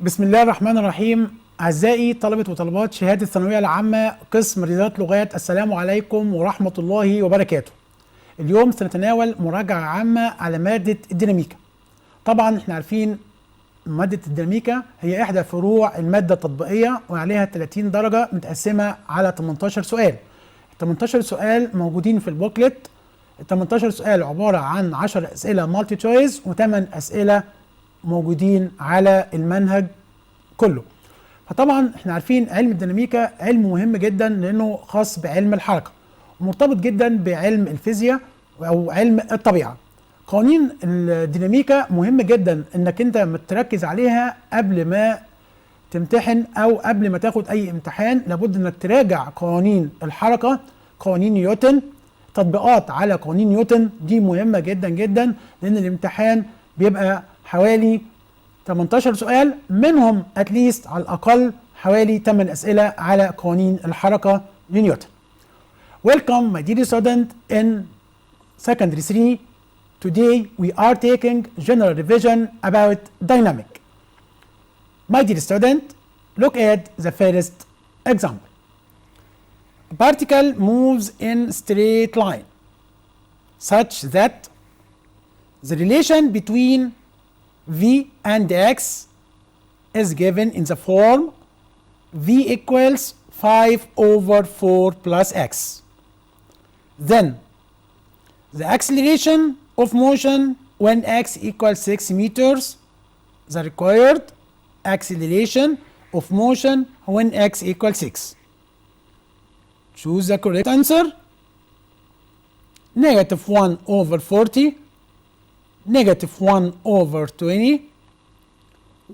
بسم الله الرحمن الرحيم. أعزائي طلبة وطلبات شهادة الثانوية العامة قسم رياضات لغات، السلام عليكم ورحمة الله وبركاته. اليوم سنتناول مراجعة عامة على مادة الديناميكا. طبعا احنا عارفين مادة الديناميكا هي إحدى فروع المادة التطبيقية وعليها 30 درجة متقسمة على 18 سؤال. ال 18 سؤال موجودين في البوكلت. ال 18 سؤال عبارة عن 10 أسئلة مالتي تشويس و8 أسئلة موجودين على المنهج كله. فطبعا احنا عارفين علم الديناميكا علم مهم جدا لانه خاص بعلم الحركه ومرتبط جدا بعلم الفيزياء او علم الطبيعه. قوانين الديناميكا مهم جدا انك انت تركز عليها قبل ما تمتحن او قبل ما تاخد اي امتحان. لابد انك تراجع قوانين الحركه، قوانين نيوتن، تطبيقات على قوانين نيوتن، دي مهمه جدا جدا لان الامتحان بيبقى حوالي 18 سؤال، منهم اتليست على الاقل حوالي 8 اسئله على قوانين الحركه لنيوتن. Welcome my dear student in secondary 3. Today we are taking general revision about dynamic. My dear student, look at the first example. A particle moves in straight line such that the relation between V and X is given in the form V equals 5/4 plus X. Then the acceleration of motion when X equals 6 meters, the required acceleration of motion when X equals 6. Choose the correct answer. -1/40, -1/20,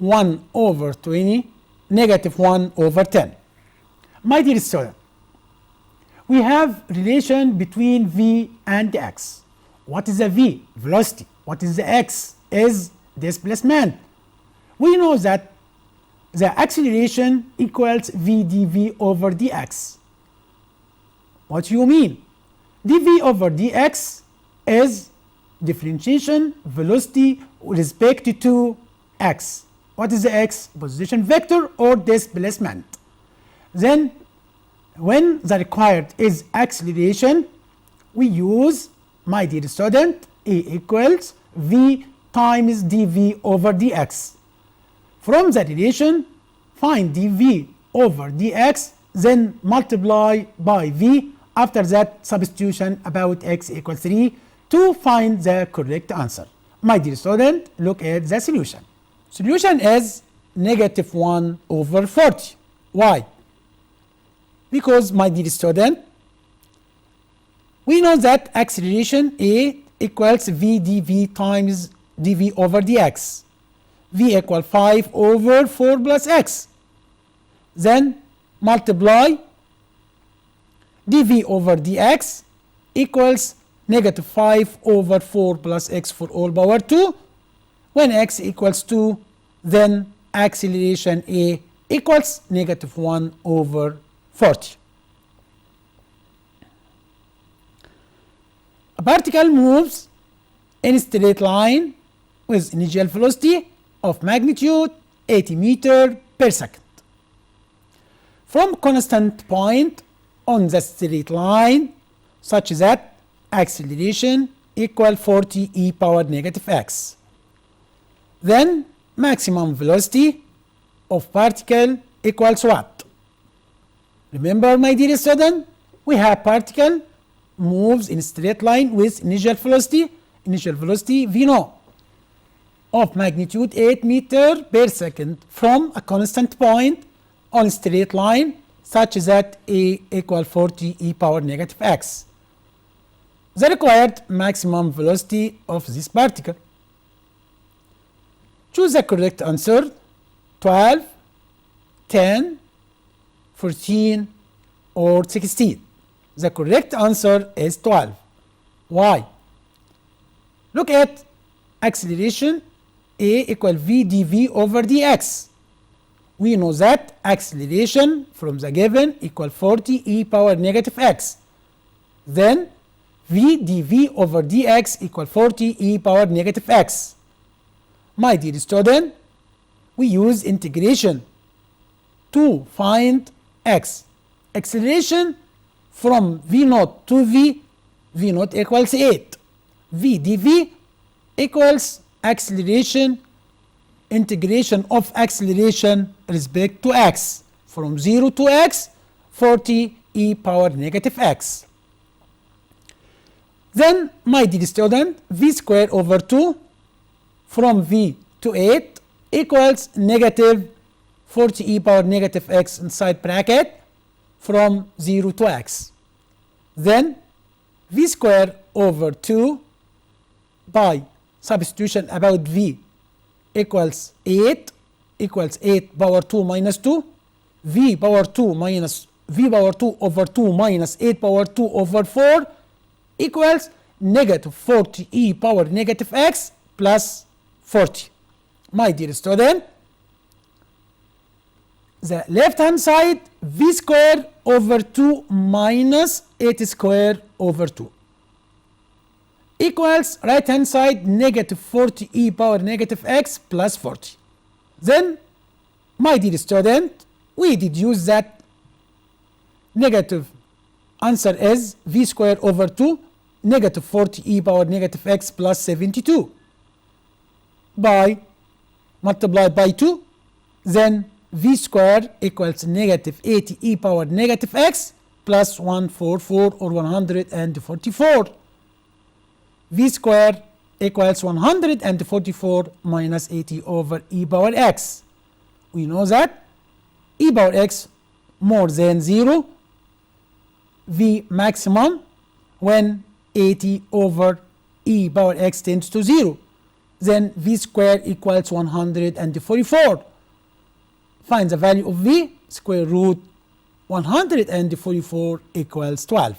1/20, -1/10. My dear student, we have relation between V and X. What is the V? Velocity. What is the X? Is displacement. We know that the acceleration equals V dV over dx. What do you mean? dV over dx is differentiation velocity with respect to x. What is the x? Position vector or displacement. Then when the required is acceleration, we use, my dear student, A equals V times dV over dx. From the relation, find dV over dx, then multiply by V. After that, substitution about x equals 3 to find the correct answer. My dear student, look at the solution. Solution is -1/40. Why? Because, my dear student, we know that acceleration A equals V dV times dV over dx. V equals 5/4 plus x. Then multiply dV over dx equals -5/4 plus x for all power 2. When x equals 2, then acceleration A equals -1/40. A particle moves in a straight line with initial velocity of magnitude 80 meters per second. From constant point on the straight line such that acceleration equal 40 e power -x. Then maximum velocity of particle equals what? Remember, my dear student, we have particle moves in straight line with initial velocity. Initial velocity we know of magnitude 8 meters per second from a constant point on straight line such that A equal 40 e power -x. The required maximum velocity of this particle. Choose the correct answer. 12, 10, 14 or 16. The correct answer is 12. Why? Look at acceleration A equal V dV over dx. We know that acceleration from the given equal 40 e power -x. Then V dV over dx equal 40 e power -x. My dear student, we use integration to find x. Acceleration from v naught to v naught equals 8. v dv equals acceleration, integration of acceleration respect to x, from 0 to x, 40 e power negative x. Then, my dear student, v square over 2 from v to 8 equals negative 40 e power negative x inside bracket from 0 to x. Then, v square over 2 by substitution about v equals 8 power 2 minus 2, v power 2 over 2 minus 8 power 2 over 4 equals negative 40 e power negative x plus 40. My dear student, the left hand side v square over 2 minus 8 square over 2 equals right hand side negative 40 e power negative x plus 40. Then, my dear student, we deduce that negative answer is v square over 2 negative 40 e power negative x plus 72 by multiplied by 2, then v square equals negative 80 e power negative x plus 144 or 144. v square equals 144 minus 80 over e power x. We know that e power x more than 0, v maximum when 80 over e power x tends to 0. Then v square equals 144. Find the value of v, square root 144 equals 12.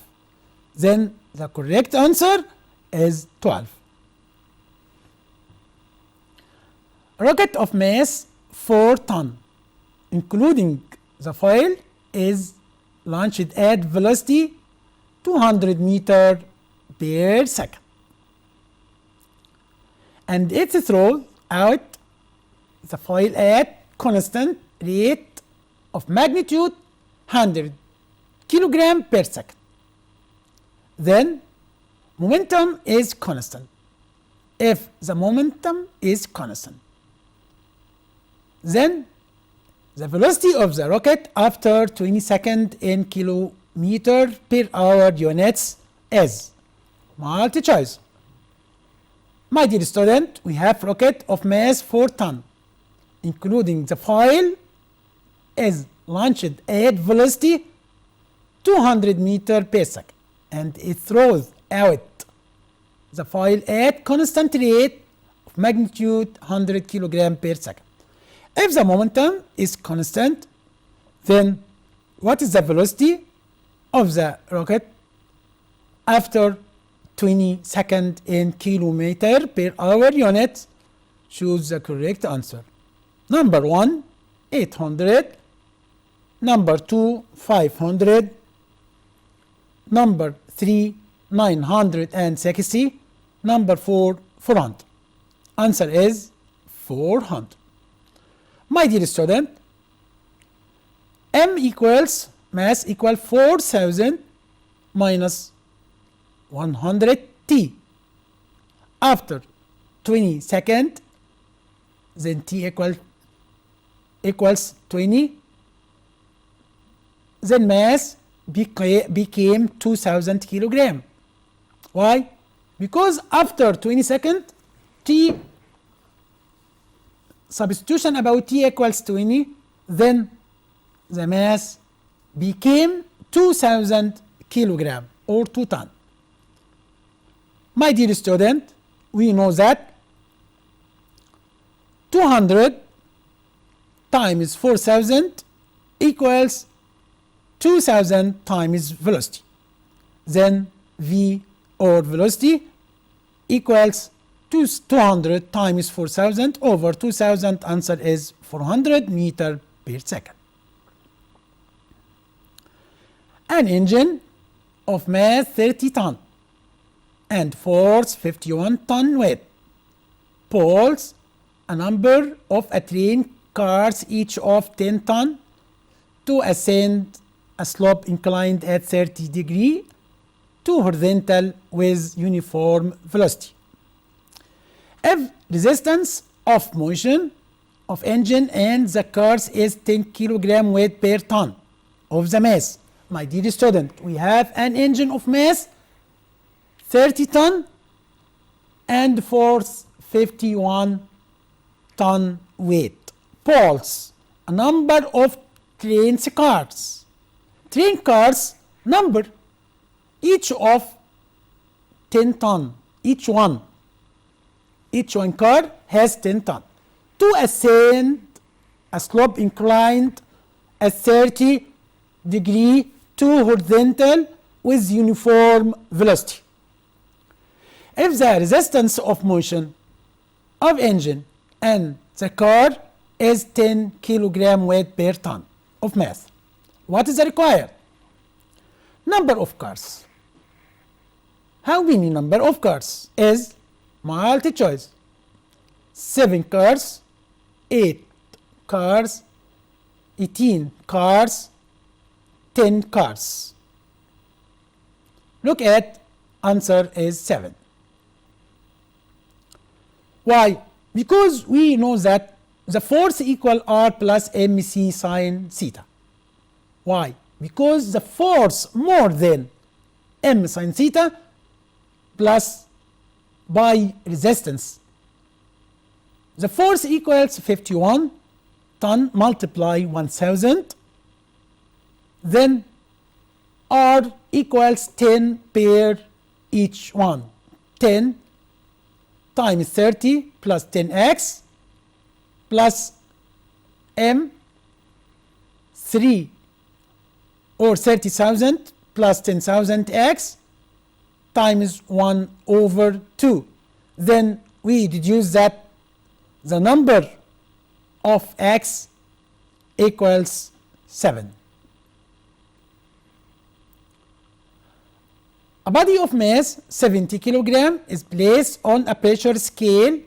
Then the correct answer is 12. Rocket of mass 4 ton, including the foil, is launched at velocity 200 meter per second, and it throws out the foil at constant rate of magnitude 100 kilogram per second. Then momentum is constant. If the momentum is constant, then the velocity of the rocket after 20 seconds in kilometer per hour units is multi choice. My dear student, we have rocket of mass 4 ton, including the foil, is launched at velocity 200 meter per second, and it throws out the foil at constant rate of magnitude 100 kilogram per second. If the momentum is constant, then what is the velocity of the rocket after 20 seconds in kilometer per hour units? Choose the correct answer. Number 1, 800. Number 2, 500. Number 3, 960. Number 4, 400. Answer is 400. My dear student, m equals mass equal 4000 minus 100 t. After 20 seconds, then t equals 20. Then mass became 2000 kilogram. Why? Because after 20 seconds, t substitution about t equals 20, then the mass became 2000 kilogram or 2 ton. My dear student, we know that 200 times 4000 equals 2000 times velocity. Then v or velocity equals 200 times 4000 over 2000. Answer is 400 meter per second. An engine of mass 30 ton and force 51 ton weight pulls a number of a train cars, each of 10 ton, to ascend a slope inclined at 30 degree to horizontal with uniform velocity. If resistance of motion of engine and the cars is 10 kilogram weight per ton of the mass. My dear student, we have an engine of mass 30 ton and force 51 ton weight. Pulse, a number of train cars. Train cars number, each of 10 ton, each one car has 10 ton. To ascend a slope inclined at 30 degree to horizontal with uniform velocity. If the resistance of motion of engine and the car is 10 kilogram weight per ton of mass, what is the required? Number of cars. How many number of cars is multi choice? 7 cars, 8 cars, 18 cars, 10 cars. Look at answer is 7. Why? Because we know that the force equal R plus mc sine theta. Why? Because the force more than m sine theta plus by resistance. The force equals 51 ton multiply 1000, then R equals 10 per each one. 10 times 30 plus 10x plus m 3 or 30,000 plus 10,000 x times 1 over 2. Then we deduce that the number of x equals 7. A body of mass 70 kilogram is placed on a pressure scale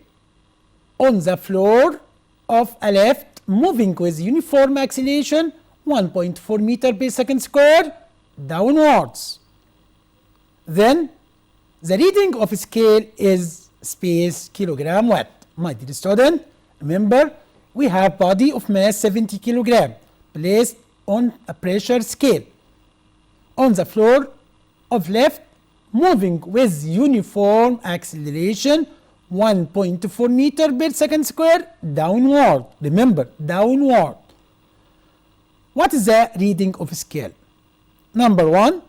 on the floor of a lift moving with uniform acceleration 1.4 meter per second square downwards. Then the reading of scale is space kilogram watt. My dear student, remember we have body of mass 70 kilogram placed on a pressure scale on the floor of lift moving with uniform acceleration 1.4 meter per second square downward. Remember, downward. What is the reading of scale? Number 1,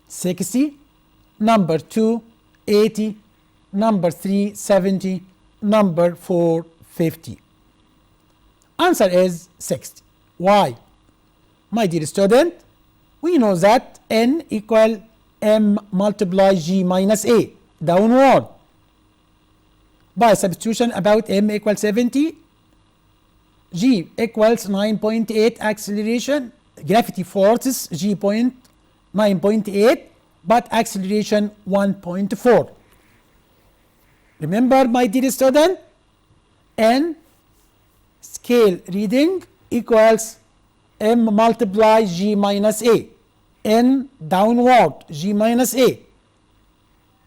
60. Number 2, 80. Number 3, 70. Number 4, 50. Answer is 60. Why? My dear student, we know that n equal m multiply g minus a, downward. By substitution about m equals 70, g equals 9.8 acceleration, gravity forces g point 9.8, but acceleration 1.4. Remember, my dear student, n scale reading equals m multiply g minus a, n downward g minus a,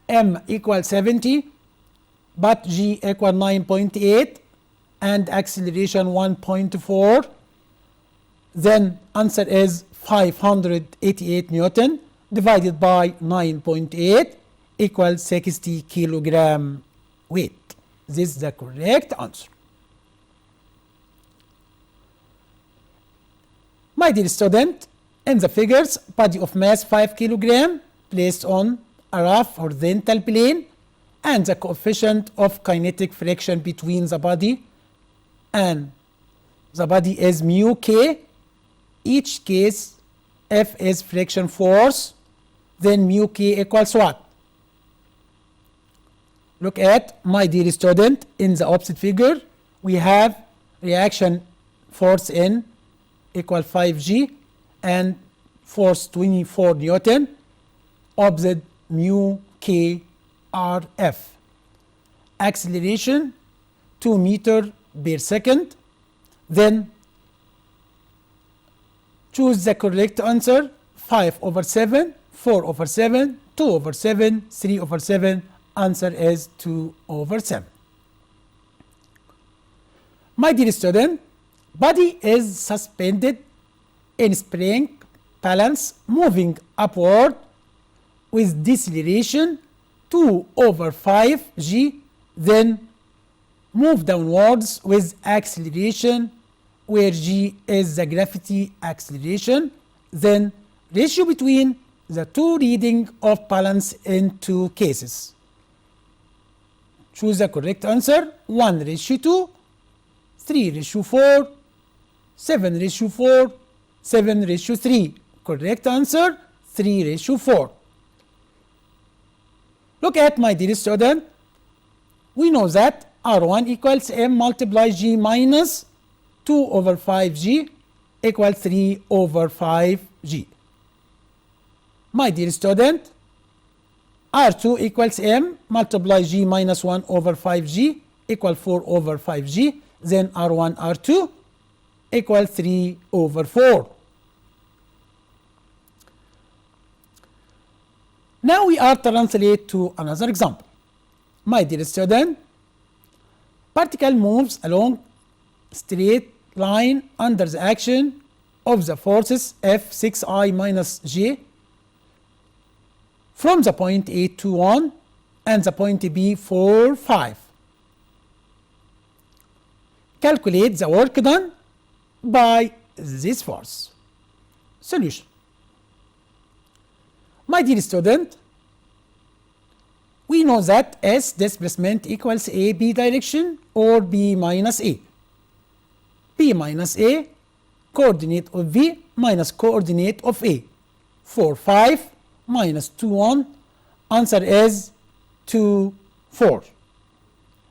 m equals 70, but g equal 9.8 and acceleration 1.4. Then answer is 588 Newton divided by 9.8 equals 60 kilogram weight. This is the correct answer. My dear student, in the figures, body of mass 5 kilogram placed on a rough horizontal plane and the coefficient of kinetic friction between the body and the body is mu k. Each case F is friction force, then mu k equals what? Look at, my dear student, in the opposite figure we have reaction force N equal 5g and force 24 Newton, opposite mu k rf. Acceleration 2 meter per second, Then choose the correct answer. 5 over 7, 4 over 7, 2 over 7, 3 over 7. Answer is 2 over 7. My dear student, body is suspended in spring balance moving upward with deceleration 2 over 5 g, then move downwards with acceleration where g is the gravity acceleration. Then ratio between the two reading of balance in two cases. Choose the correct answer. 1:2, 3:4, 7:4, 7:3. Correct answer 3:4. Look at, my dear student. We know that R1 equals M multiply G minus 2 over 5G equals 3 over 5G. My dear student, R2 equals M multiply G minus 1 over 5G equal 4 over 5G. Then R1, R2 equal 3 over 4. Now we are translate to another example. My dear student, particle moves along straight line under the action of the forces F6I minus J from the point A to 1 and the point B 4, 5. Calculate the work done by this force. Solution. My dear student, we know that S displacement equals AB direction or B minus A. B minus A, coordinate of V minus coordinate of A. 4, 5 minus 2, 1. Answer is 2, 4.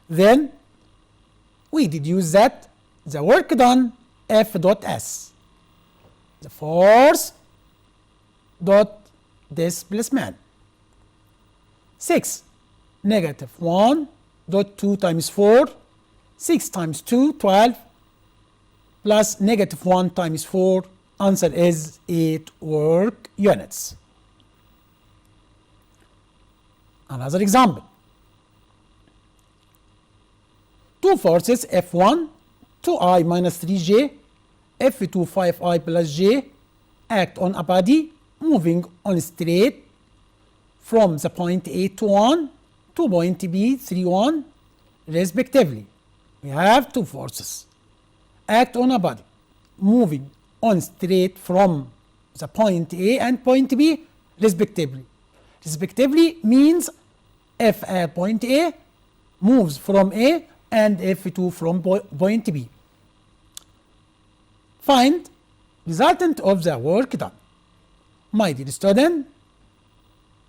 Then we deduce that the work done F dot S, the force dot displacement. 6 negative 1 dot 2 times 4, 6 times 2, 12, plus negative 1 times 4. Answer is 8 work units. Another example. Two forces F1 2I minus 3J, F2 5I plus J act on a body moving on straight from the point A to 1 to point B 3, 1 respectively. We have two forces act on a body moving on straight from the point A and point B respectively. Respectively means F at point A moves from A and F2 from point B. Find resultant of the work done. My dear student,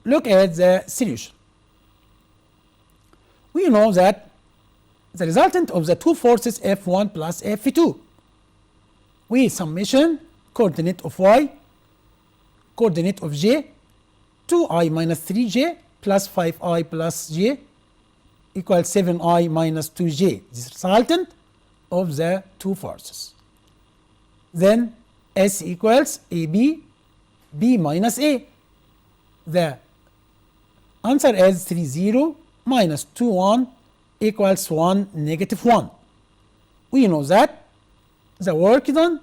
look at the solution. We know that the resultant of the two forces F1 plus F2, we summation coordinate of Y, coordinate of J, 2I minus 3J plus 5I plus J equals 7I minus 2J. This is resultant of the two forces. Then S equals AB, B minus A. The answer is 3, 0 minus 2, 1 equals 1, negative 1. We know that the work done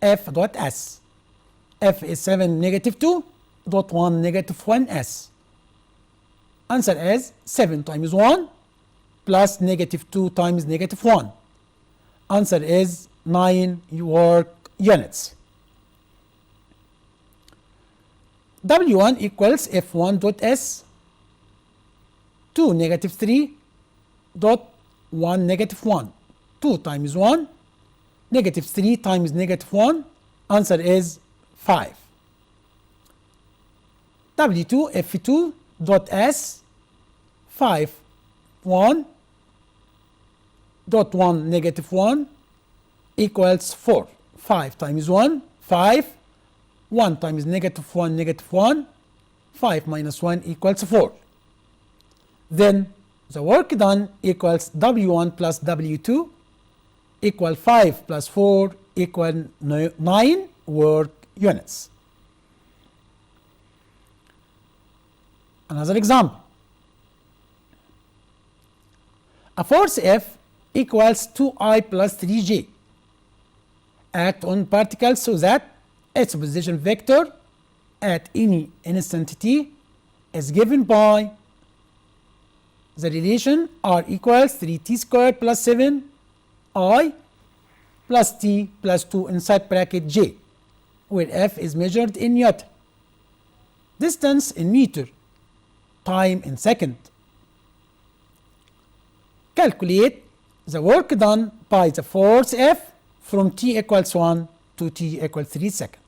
F dot S. F is 7, negative 2 dot 1, negative 1 S. Answer is 7 times 1 plus negative 2 times negative 1. Answer is 9 work units. W1 equals F1 dot S 2 negative 3 dot 1 negative 1. 2 times 1 negative 3 times negative 1. Answer is 5. W2 F2 dot S 5 1 dot 1 negative 1 equals 4. 5 times 1 5, 1 times negative 1 negative 1, 5 minus 1 equals 4. Then the work done equals W1 plus W2 equal 5 plus 4 equal 9 work units. Another example. A force F equals 2I plus 3J. Act on particles so that its position vector at any instant t is given by the relation r equals 3t squared plus 7I plus t plus 2 inside bracket j, where F is measured in Newton, distance in meter, time in second. Calculate the work done by the force F from t equals 1 to t equals 3 seconds.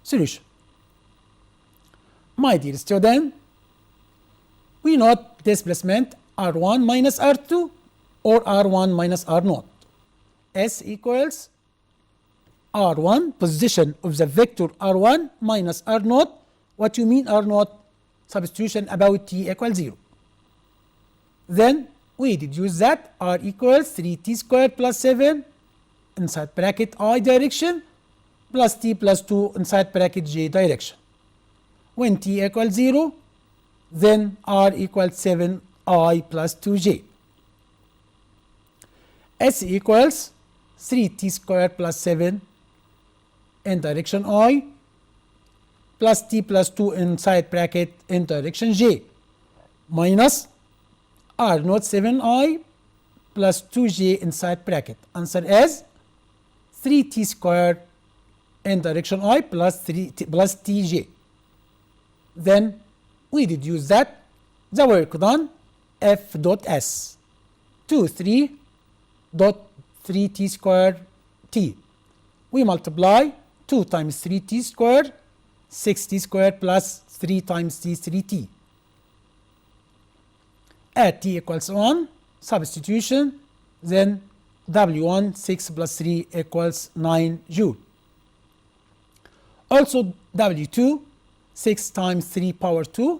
Solution. My dear student, we note displacement r1 minus r2 or r1 minus r0. S equals r1, position of the vector r1 minus r0. What you mean r0? Substitution about t equals 0. Then we deduce that r equals 3t squared plus 7 inside bracket I direction plus t plus 2 inside bracket j direction. When t equals 0, then r equals 7I plus 2j. S equals 3t squared plus 7 in direction I plus t plus 2 inside bracket in direction j minus r not 7I plus 2j inside bracket. Answer is 3t squared in direction I plus tj. Then we deduce that the work done F dot S 3 dot 3t squared t. We multiply 2 times 3t squared, 6t squared plus 3 times t, 3t. At t equals 1, substitution, then W1 6 plus 3 equals 9 joule. Also W2 6 times 3 power 2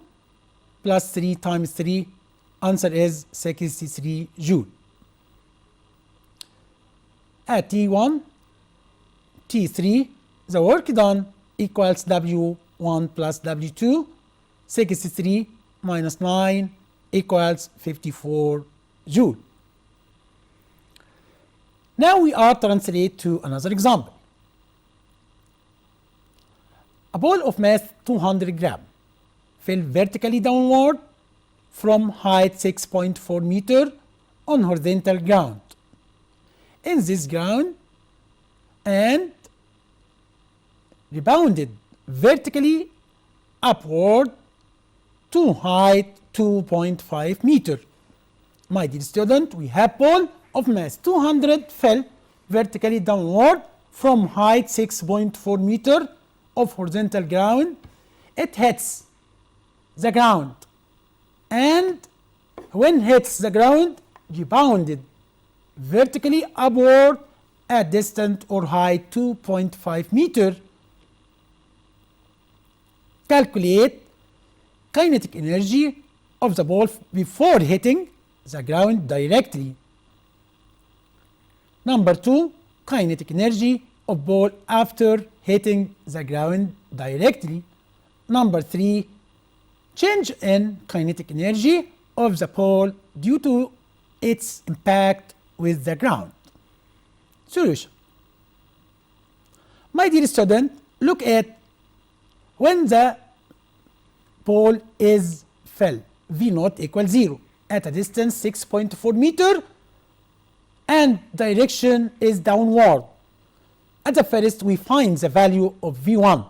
plus 3 times 3, answer is 63 joule. At T1, T3, the work done equals W1 plus W2, 63 minus 9 equals 54 joule. Now we are translate to another example. A ball of mass 200 gram fell vertically downward from height 6.4 meter on horizontal ground. In this ground and rebounded vertically upward to height 2.5 meter. My dear student, we have ball of mass 200 fell vertically downward from height 6.4 meter of horizontal ground. It hits the ground, and when hits the ground, rebounded vertically upward at distance or height 2.5 meter. Calculate kinetic energy of the ball before hitting the ground directly. Number 2, kinetic energy of ball after hitting the ground directly. Number 3, change in kinetic energy of the ball due to its impact with the ground. Solution. My dear student, look at when the ball is fell, V naught equals 0 at a distance 6.4 meter and direction is downward. At the first, we find the value of V1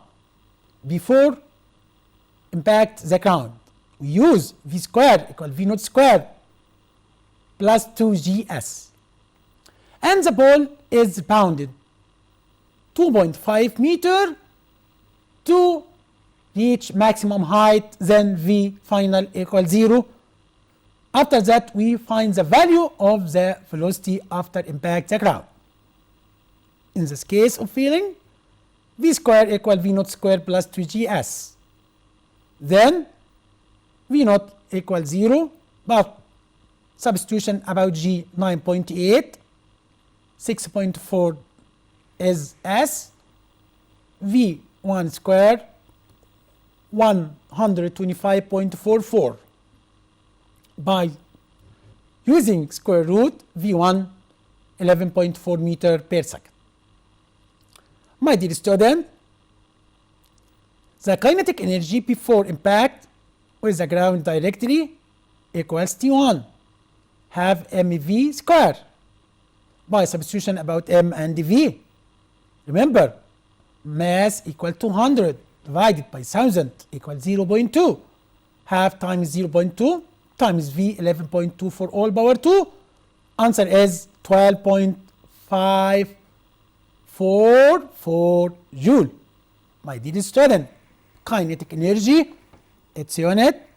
before impact the ground. We use V squared equal V naught squared plus 2GS. And the ball is bounded 2.5 meter to reach maximum height, then V final equals 0. After that, we find the value of the velocity after impact the ground. In this case of feeling, V squared equal V naught squared plus 2GS. Then V naught equals 0, but substitution about G 9.8 6.4 is S, V1 square 125.44 by using square root V1 11.4 meter per second. My dear student, the kinetic energy before impact with the ground directly equals T1 half mv square by substitution about m and v. Remember, mass equal 200 divided by 1000 equals 0.2. Half times 0.2 times v 11.2 for all power 2. Answer is 12.544 joule. My dear student, kinetic energy, its unit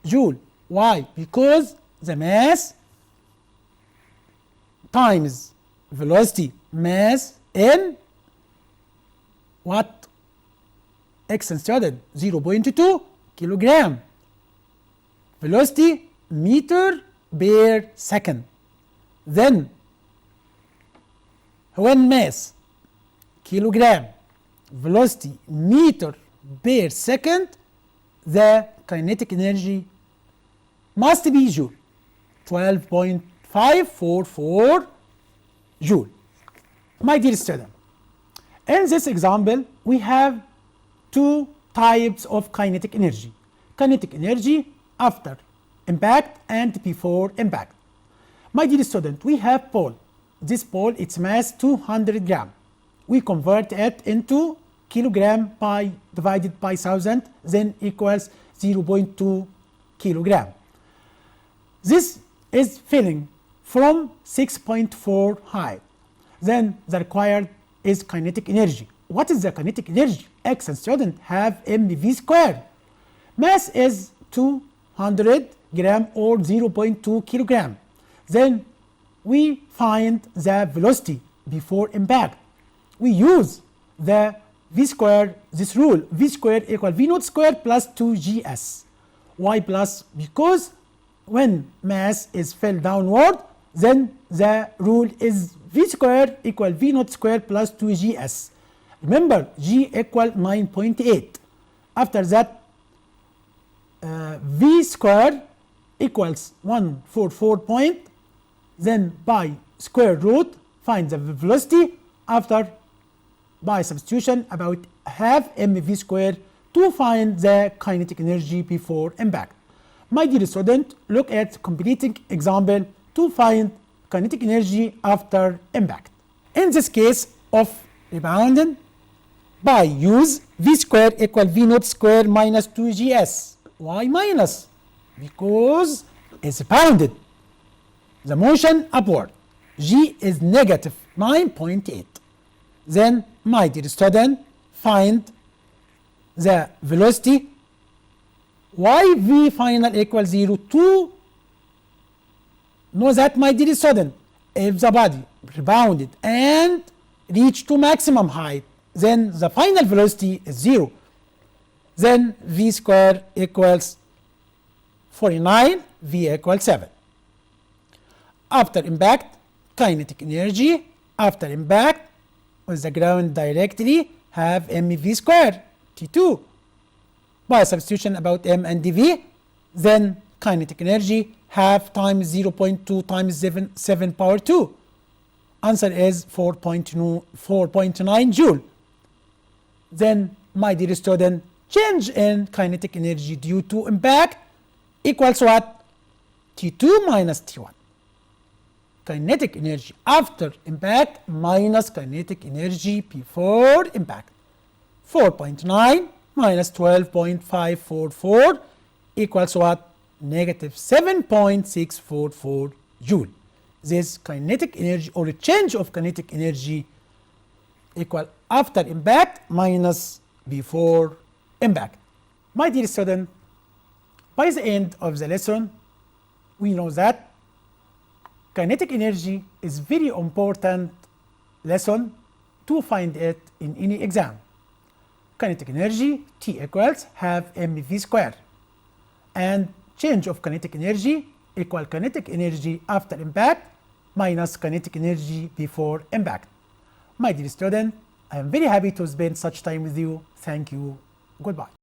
joule. Why? Because the mass times velocity, mass in what? Excellent student, 0.2 kilogram. Velocity meter per second. Then when mass kilogram, velocity meter per second, the kinetic energy must be joule, 12.544 joule. My dear student, in this example, we have two types of kinetic energy. Kinetic energy after impact and before impact. My dear student, we have ball. This ball, its mass 200 gram. We convert it into kilogram by divided by 1000, then equals 0.2 kilogram. This is filling from 6.4 height. Then the required is kinetic energy. What is the kinetic energy? Excellent student, have mv square. Mass is 200 gram or 0.2 kilogram. Then we find the velocity before impact. We use the v square, this rule, v square equal v naught square plus 2gs. Why plus? Because when mass is fell downward, then the rule is v square equal v naught square plus 2gs. Remember, g equal 9.8. After that, v square equals 144 point. Then by square root, find the velocity after by substitution about half mv square to find the kinetic energy before impact. My dear student, look at completing example to find kinetic energy after impact. In this case of rebounding, by use v square equal v naught square minus 2gs. Why minus? Because it's bounded. The motion upward. G is negative 9.8. Then, my dear student, find the velocity. Why v final equals 0? To know that, my dear student, if the body rebounded and reached to maximum height, then the final velocity is 0. Then v square equals 49, v equals 7. After impact, kinetic energy after impact with the ground directly have mv square T2. By substitution about m and dv, then kinetic energy half times 0.2 times 7 power 2. Answer is 4.9 joule. Then, my dear student, change in kinetic energy due to impact equals what? T2 minus T1. Kinetic energy after impact minus kinetic energy before impact. 4.9 minus 12.544 equals what? Negative 7.644 joule. This kinetic energy or a change of kinetic energy equal after impact minus before impact. My dear student, by the end of the lesson, we know that kinetic energy is very important lesson to find it in any exam. Kinetic energy, T equals half mv square. And change of kinetic energy equal kinetic energy after impact minus kinetic energy before impact. My dear student, I am very happy to spend such time with you. Thank you. Goodbye.